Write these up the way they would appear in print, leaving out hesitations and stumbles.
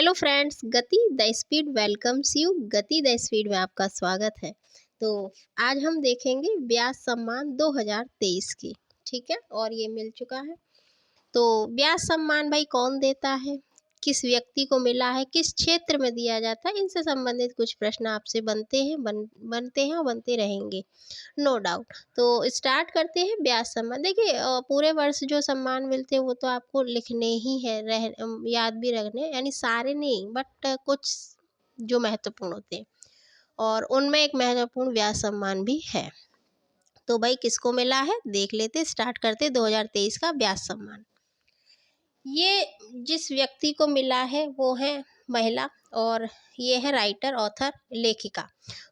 Hello friends, गति the speed welcomes you. गति the speed में आपका स्वागत है। तो आज हम देखेंगे व्यास सम्मान 2023 की। ठीक है, और ये मिल चुका है। तो व्यास सम्मान भाई कौन देता है, किस व्यक्ति को मिला है, किस क्षेत्र में दिया जाता है, इनसे संबंधित कुछ प्रश्न आपसे बनते हैं और बनते रहेंगे, नो डाउट। तो स्टार्ट करते हैं व्यास सम्मान। देखिए पूरे वर्ष जो सम्मान मिलते हैं वो तो आपको लिखने ही है, याद भी रखने, यानी सारे नहीं बट कुछ जो महत्वपूर्ण होते हैं, और उनमें एक महत्वपूर्ण व्यास सम्मान भी है। तो भाई किसको मिला है देख लेते, स्टार्ट करते 2023 का व्यास सम्मान। ये जिस व्यक्ति को मिला है वो है महिला, और ये है राइटर, ऑथर, लेखिका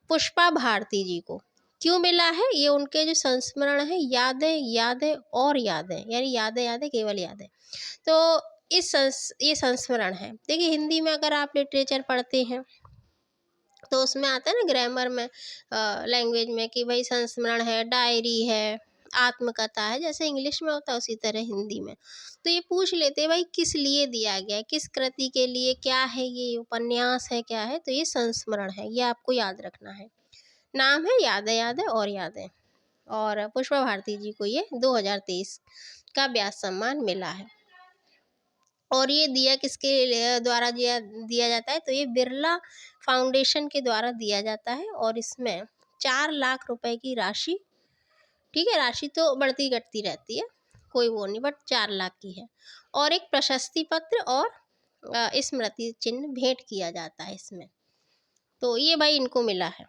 पुष्पा भारती जी को। क्यों मिला है? ये उनके जो संस्मरण है, यादें यादें और यादें, यानी यादें यादें केवल यादें। तो ये संस्मरण है। देखिए हिंदी में अगर आप लिटरेचर पढ़ते हैं तो उसमें आता है ना ग्रामर में, लैंग्वेज में, कि भाई संस्मरण है, डायरी है, आत्मकथा है। जैसे इंग्लिश में होता है उसी तरह हिंदी में। तो ये पूछ लेते हैं भाई किस लिए दिया गया है, किस कृति के लिए, क्या है ये, उपन्यास है, क्या है। तो ये संस्मरण है, ये आपको याद रखना है। नाम है यादें यादें और यादें, और पुष्पा भारती जी को ये 2023 का व्यास सम्मान मिला है। और ये दिया किसके द्वारा दिया दिया जाता है? तो ये बिरला फाउंडेशन के द्वारा दिया जाता है, और इसमें 4 लाख रुपए की राशि, ठीक है, राशि तो बढ़ती घटती रहती है, कोई वो नहीं, बट 4 लाख की है। और एक प्रशस्ति पत्र और स्मृति चिन्ह भेंट किया जाता है इसमें। तो ये भाई इनको मिला है।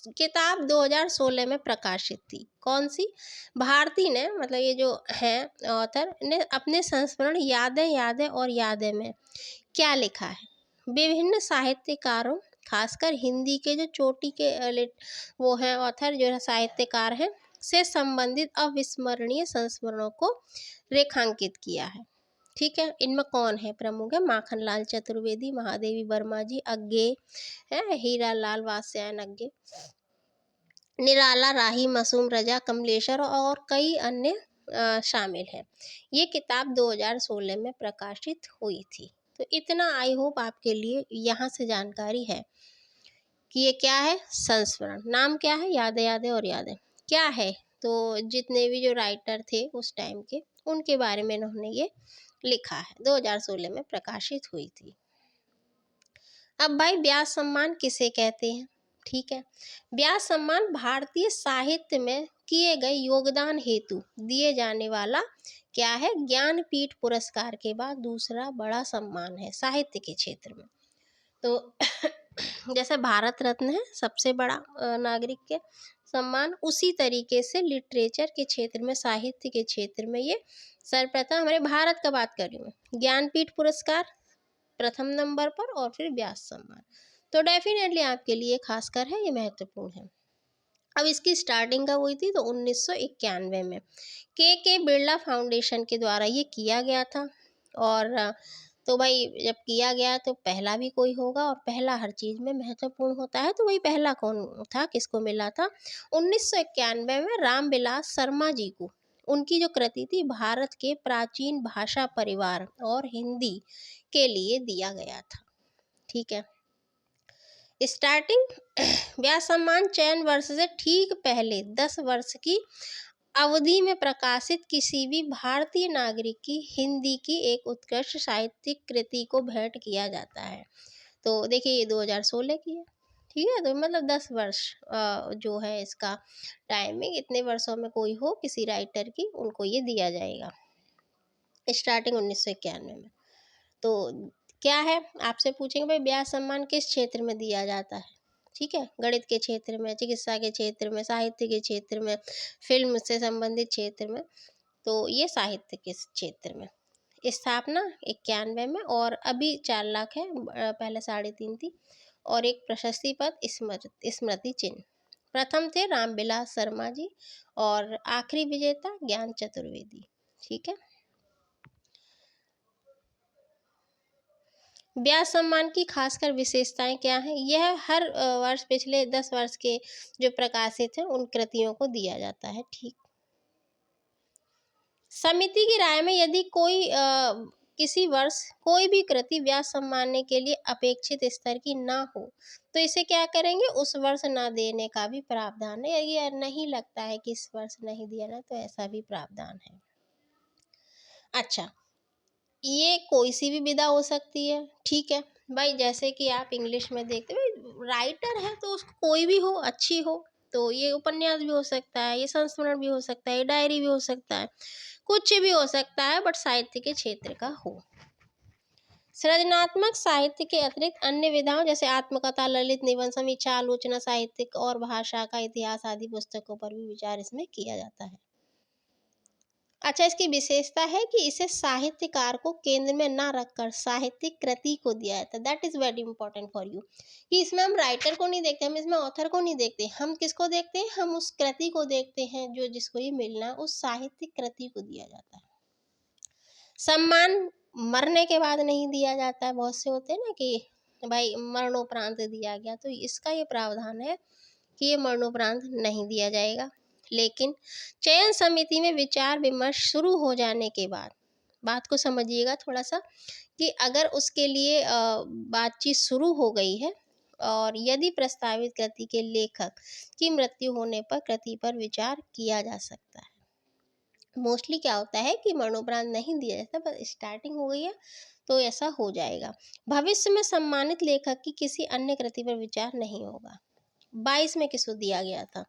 किताब 2016 में प्रकाशित थी। कौन सी? भारती ने, मतलब ये जो है ऑथर ने, अपने संस्मरण यादें यादें और यादें में क्या लिखा है? विभिन्न साहित्यकारों, खासकर हिंदी के जो चोटी के वो हैं ऑथर, जो साहित्यकार हैं, से संबंधित अविस्मरणीय संस्मरणों को रेखांकित किया है। ठीक है, इनमें कौन है प्रमुख है? माखनलाल चतुर्वेदी, महादेवी वर्मा जी अज्ञे है, हीरा लाल वात्स्यायन अज्ञे, निराला राही, मासूम रजा, कमलेश्वर और कई अन्य शामिल हैं। ये किताब 2016 में प्रकाशित हुई थी। तो इतना आई होप आपके लिए यहाँ से जानकारी है कि ये क्या है, संस्मरण। नाम क्या है? यादें यादें और यादें। क्या है? तो जितने भी जो राइटर थे उस टाइम के, उनके बारे में इन्होंने ये लिखा है, 2016 में प्रकाशित हुई थी। अब भाई व्यास सम्मान किसे कहते हैं? ठीक है, व्यास सम्मान भारतीय साहित्य में किए गए योगदान हेतु दिए जाने वाला क्या है, ज्ञानपीठ पुरस्कार के बाद दूसरा बड़ा सम्मान है साहित्य के क्षेत्र में। तो जैसे भारत रत्न है सबसे बड़ा नागरिक के सम्मान, उसी तरीके से लिटरेचर के क्षेत्र में, साहित्य के क्षेत्र में ये सर्वप्रथम, हमारे भारत का बात कर रही हूँ, ज्ञानपीठ पुरस्कार प्रथम नंबर पर, और फिर व्यास सम्मान। तो डेफिनेटली आपके लिए खासकर है, ये महत्वपूर्ण है। अब इसकी स्टार्टिंग कब हुई थी? तो 1991 में के बिरला फाउंडेशन के द्वारा ये किया गया था। और तो भाई जब किया गया तो पहला भी कोई होगा, और पहला हर चीज़ में महत्वपूर्ण होता है। तो वही पहला कौन था, किसको मिला था? 1991 में रामविलास शर्मा जी को, उनकी जो कृति थी भारत के प्राचीन भाषा परिवार और हिंदी के लिए दिया गया था। ठीक है, स्टार्टिंग व्यास सम्मान चयन वर्ष से ठीक पहले 10 वर्ष की अवधि में प्रकाशित किसी भी भारतीय नागरिक की हिंदी की एक उत्कृष्ट साहित्यिक कृति को भेंट किया जाता है। तो देखिए ये 2016 की है। ठीक है, तो मतलब 10 वर्ष जो है इसका टाइमिंग, इतने वर्षों में कोई हो किसी राइटर की, उनको ये दिया जाएगा। स्टार्टिंग 1991 में। तो क्या है, आपसे पूछेंगे भाई व्यास सम्मान किस क्षेत्र में दिया जाता है? ठीक है, गणित के क्षेत्र में, चिकित्सा के क्षेत्र में, साहित्य के क्षेत्र में, फिल्म से संबंधित क्षेत्र में। तो ये साहित्य के क्षेत्र में। स्थापना 91 में, और अभी 4 लाख है, पहले 3.5 थी। और एक प्रशस्ति पद, स्मृति चिन्ह। प्रथम थे रामविलास शर्मा जी, और आखिरी विजेता ज्ञान चतुर्वेदी। ठीक है, व्यास सम्मान की खासकर विशेषताएं क्या हैं? यह हर वर्ष पिछले 10 वर्ष के जो प्रकाशित हैं उन कृतियों को दिया जाता है। ठीक, समिति की राय में यदि कोई किसी वर्ष कोई भी कृति ब्याज सम्मानने के लिए अपेक्षित स्तर की ना हो तो इसे क्या करेंगे, उस वर्ष ना देने का भी प्रावधान है। ये नहीं लगता है कि इस वर्ष नहीं दिया ना, तो ऐसा भी प्रावधान है। अच्छा, ये कोई सी भी विधा हो सकती है, ठीक है भाई। जैसे कि आप इंग्लिश में देखते हो, राइटर है तो उसको कोई भी हो, अच्छी हो, तो ये उपन्यास भी हो सकता है, ये संस्मरण भी हो सकता है, ये डायरी भी हो सकता है, कुछ भी हो सकता है, बट साहित्य के क्षेत्र का हो। सृजनात्मक साहित्य के अतिरिक्त अन्य विधाओं जैसे आत्मकथा, ललित निबंध, समीक्षा, आलोचना, साहित्यिक और भाषा का इतिहास आदि पुस्तकों पर भी विचार इसमें किया जाता है। अच्छा, इसकी विशेषता है कि इसे साहित्यकार को केंद्र में ना रखकर साहित्यिक कृति को दिया जाता है। That is very important for you, कि इसमें हम राइटर को नहीं देखते, हम इसमें ऑथर को नहीं देखते, हम किसको देखते हैं, हम उस कृति को देखते हैं जो जिसको ये मिलना है, उस साहित्यिक कृति को दिया जाता है। सम्मान मरने के बाद नहीं दिया जाता है, बहुत से होते हैं ना कि भाई मरणोपरांत दिया गया, तो इसका ये प्रावधान है कि ये मरणोपरांत नहीं दिया जाएगा। लेकिन चयन समिति में विचार विमर्श शुरू हो जाने के बाद, बात को समझिएगा थोड़ा सा, कि अगर उसके लिए बातचीत शुरू हो गई है और यदि प्रस्तावित कृति के लेखक की मृत्यु होने पर कृति पर विचार किया जा सकता है। मोस्टली क्या होता है कि मरणोपरांत नहीं दिया जाता, पर स्टार्टिंग हो गई है तो ऐसा हो जाएगा। भविष्य में सम्मानित लेखक की किसी अन्य कृति पर विचार नहीं होगा। 22 में किसको दिया गया था,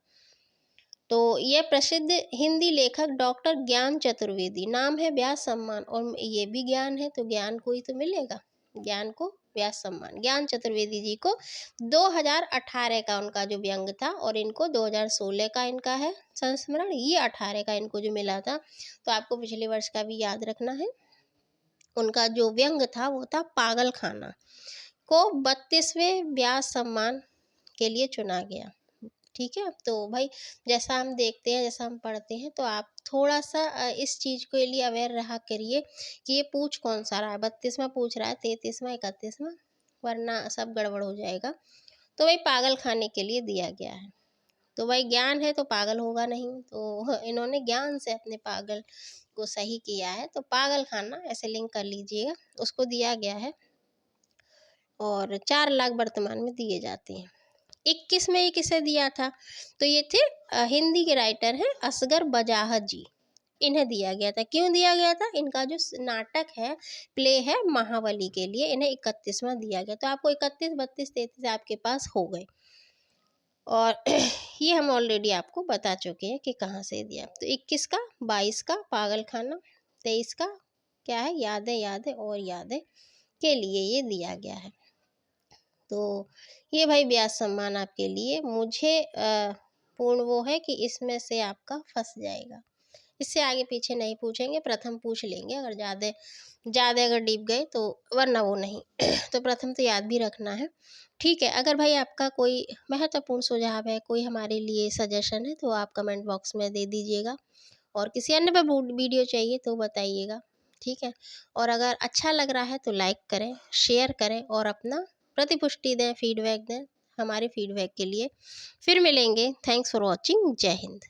तो यह प्रसिद्ध हिंदी लेखक डॉक्टर ज्ञान चतुर्वेदी, नाम है व्यास सम्मान, और ये भी ज्ञान है तो ज्ञान को ही तो मिलेगा, ज्ञान को व्यास सम्मान। ज्ञान चतुर्वेदी जी को 2018 का उनका जो व्यंग था, और इनको 2016 का इनका है संस्मरण, ये 18 का इनको जो मिला था, तो आपको पिछले वर्ष का भी याद रखना है। उनका जो व्यंग था वो था पागल खाना, को 32वें व्यास सम्मान के लिए चुना गया। ठीक है, तो भाई जैसा हम देखते हैं, जैसा हम पढ़ते हैं, तो आप थोड़ा सा इस चीज़ के लिए अवेयर रहा करिए कि ये पूछ कौन सा रहा है, 32वां पूछ रहा है, 33वां, 31वां, वरना सब गड़बड़ हो जाएगा। तो भाई पागल खाने के लिए दिया गया है, तो भाई ज्ञान है तो पागल होगा नहीं, तो इन्होंने ज्ञान से अपने पागल को सही किया है, तो पागल खाना ऐसे लिंक कर लीजिएगा, उसको दिया गया है। और 4 लाख वर्तमान में दिए जाते हैं। 21 में ये किसे दिया था, तो ये थे हिंदी के राइटर हैं असगर बजाहत जी, इन्हें दिया गया था। क्यों दिया गया था, इनका जो नाटक है, प्ले है महाबली के लिए, इन्हें 31वां दिया गया। तो आपको 31, 32, 33 आपके पास हो गए, और ये हम ऑलरेडी आपको बता चुके हैं कि कहाँ से दिया। तो 21 का, 22 का पागल खाना, 23 का क्या है, यादें यादें और यादें के लिए ये दिया गया है। तो ये भाई व्यास सम्मान आपके लिए, मुझे पूर्ण वो है कि इसमें से आपका फंस जाएगा, इससे आगे पीछे नहीं पूछेंगे, प्रथम पूछ लेंगे अगर ज़्यादा ज़्यादा अगर डीप गए तो, वरना वो नहीं। तो प्रथम तो याद भी रखना है, ठीक है। अगर भाई आपका कोई महत्वपूर्ण सुझाव है, कोई हमारे लिए सजेशन है, तो आप कमेंट बॉक्स में दे दीजिएगा, और किसी अन्य पर वीडियो चाहिए तो बताइएगा, ठीक है। और अगर अच्छा लग रहा है तो लाइक करें, शेयर करें, और अपना प्रतिपुष्टि दें, फीडबैक दें हमारे फीडबैक के लिए। फिर मिलेंगे, थैंक्स फॉर वॉचिंग, जय हिंद।